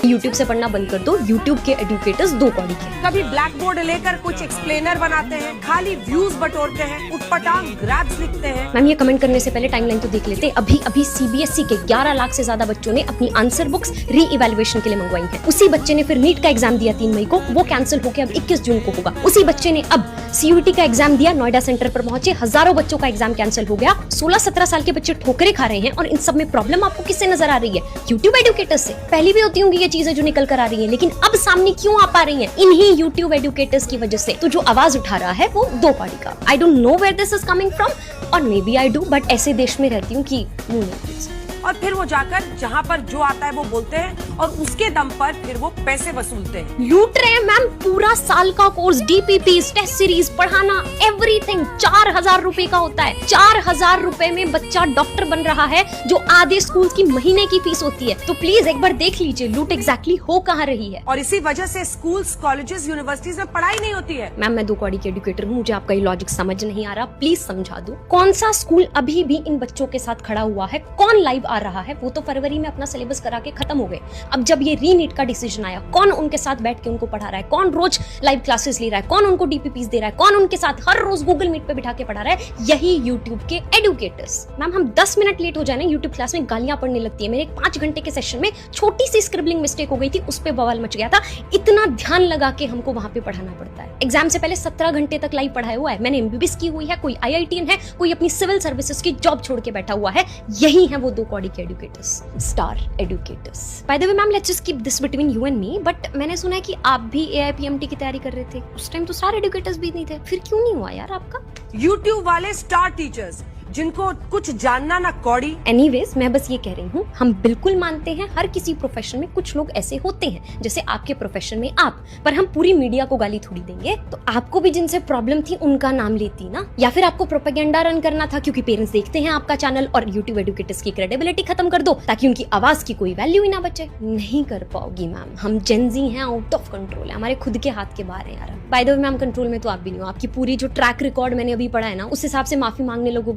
YouTube से पढ़ना बंद कर दो, यूट्यूब के एडुकेटर्स दो कौड़ी के। कभी ब्लैक बोर्ड लेकर कुछ एक्सप्लेनर बनाते हैं, खाली व्यूज बटोरते हैं, उटपटांग ग्रैब्स लिखते हैं। मैम ये कमेंट करने से पहले टाइमलाइन तो देख लेते। अभी सीबीएसई के 11 लाख से ज्यादा बच्चों ने अपनी आंसर बुक्स री इवैल्यूएशन के लिए मंगवाई हैं। उसी बच्चे ने फिर नीट का एग्जाम दिया 3 मई को, वो कैंसिल होकर अब 21 जून को होगा। उसी बच्चे ने अब सीयूईटी का एग्जाम दिया, नोएडा सेंटर पर पहुंचे, हजारों बच्चों का एग्जाम कैंसिल हो गया। 16-17 साल के बच्चे ठोकरे खा रहे हैं और इन सब में प्रॉब्लम आपको किससे नजर आ रही है? यूट्यूब एडुकेटर्स से। पहले भी होती होंगी ये चीजें जो निकल कर आ रही हैं, लेकिन अब सामने क्यों आ पा रही हैं? इन्हीं यूट्यूब एडुकेटर्स की वजह से। तो जो आवाज उठा रहा है वो दो कौड़ी का। I don't know where this is coming from, और maybe I do, but ऐसे देश में रहती हूँ कि मुंह नहीं खोल सकती। और फिर वो जाकर जहाँ पर जो आता है वो बोलते हैं और उसके दम पर फिर वो पैसे वसूलते हैं। लूट रहे हैं मैम। पूरा साल का कोर्स, डीपीपी, टेस्ट सीरीज, पढ़ाना, एवरीथिंग 4000 रुपए का होता है। 4000 रुपए में बच्चा डॉक्टर बन रहा है, जो आधे स्कूल की महीने की फीस होती है। तो प्लीज एक बार देख लीजिए लूट एग्जैक्टली हो कहाँ रही है। और इसी वजह से स्कूल्स, कॉलेजेस, यूनिवर्सिटीज में पढ़ाई नहीं होती है। मैम मैं दो कौड़ी की एडुकेटर हूँ, मुझे आपका ये लॉजिक समझ नहीं आ रहा, प्लीज समझा दो। कौन सा स्कूल अभी भी इन बच्चों के साथ खड़ा हुआ है? कौन लाइव आ रहा है? वो तो फरवरी में अपना सिलेबस करा के खत्म हो गए। अब जब ये रीनीट का डिसीजन आया, कौन उनके साथ बैठ के उनको पढ़ा रहा है? कौन रोज लाइव क्लासेस ले रहा है? कौन उनको डीपीपीस दे रहा है? कौन उनके साथ हर रोज गूगल मीट पे बिठा के पढ़ा रहा है? यही यूट्यूब के एडुकेटर्स। मैम हम 10 मिनट लेट हो जाए ना यूट्यूब क्लास में गालियां पड़ने लगती है। मेरे 5 घंटे के सेशन में छोटी सी स्क्रिबलिंग मिस्टेक हो गई थी, उस पे बवाल मच गया था। इतना ध्यान लगा के हमको वहां पे पढ़ाना पड़ता है। एग्जाम से पहले 17 घंटे तक लाइव पढ़ाया हुआ है। मैंने एमबीबीएस की हुई है, कोई आईआईटीएन है, कोई अपनी सिविल सर्विसेज की जॉब छोड़ के बैठा हुआ है। यही है वो दो कौड़ी के educators, star educators. By the way ma'am, let's just keep this between you and me, but मैंने सुना है कि आप भी एआईपीएमटी की तैयारी कर रहे थे। उस टाइम तो स्टार एडुकेटर्स भी नहीं थे, फिर क्यों नहीं हुआ यार आपका? यूट्यूब वाले स्टार टीचर्स जिनको कुछ जानना ना कौड़ी। एनीवेज मैं बस ये कह रही हूँ, हम बिल्कुल मानते हैं हर किसी प्रोफेशन में कुछ लोग ऐसे होते हैं, जैसे आपके प्रोफेशन में आप, पर हम पूरी मीडिया को गाली थोड़ी देंगे। तो आपको भी जिनसे प्रॉब्लम थी उनका नाम लेती ना, या फिर आपको प्रोपेगेंडा रन करना था क्योंकि पेरेंट्स देखते हैं आपका चैनल, और यूट्यूब एडुकेटर्स की क्रेडिबिलिटी खत्म कर दो ताकि उनकी आवाज की कोई वैल्यू ही ना बचे। नहीं कर पाओगी मैम, हम जेनजी हैं, आउट ऑफ कंट्रोल है, हमारे खुद के हाथ के बाहर है यार। By the way ma'am, control में तो आप भी नहीं हो। आपकी पूरी जो ट्रैक रिकॉर्ड मैंने अभी पढ़ा है ना, उस हिसाब से माफी मांगने लोगों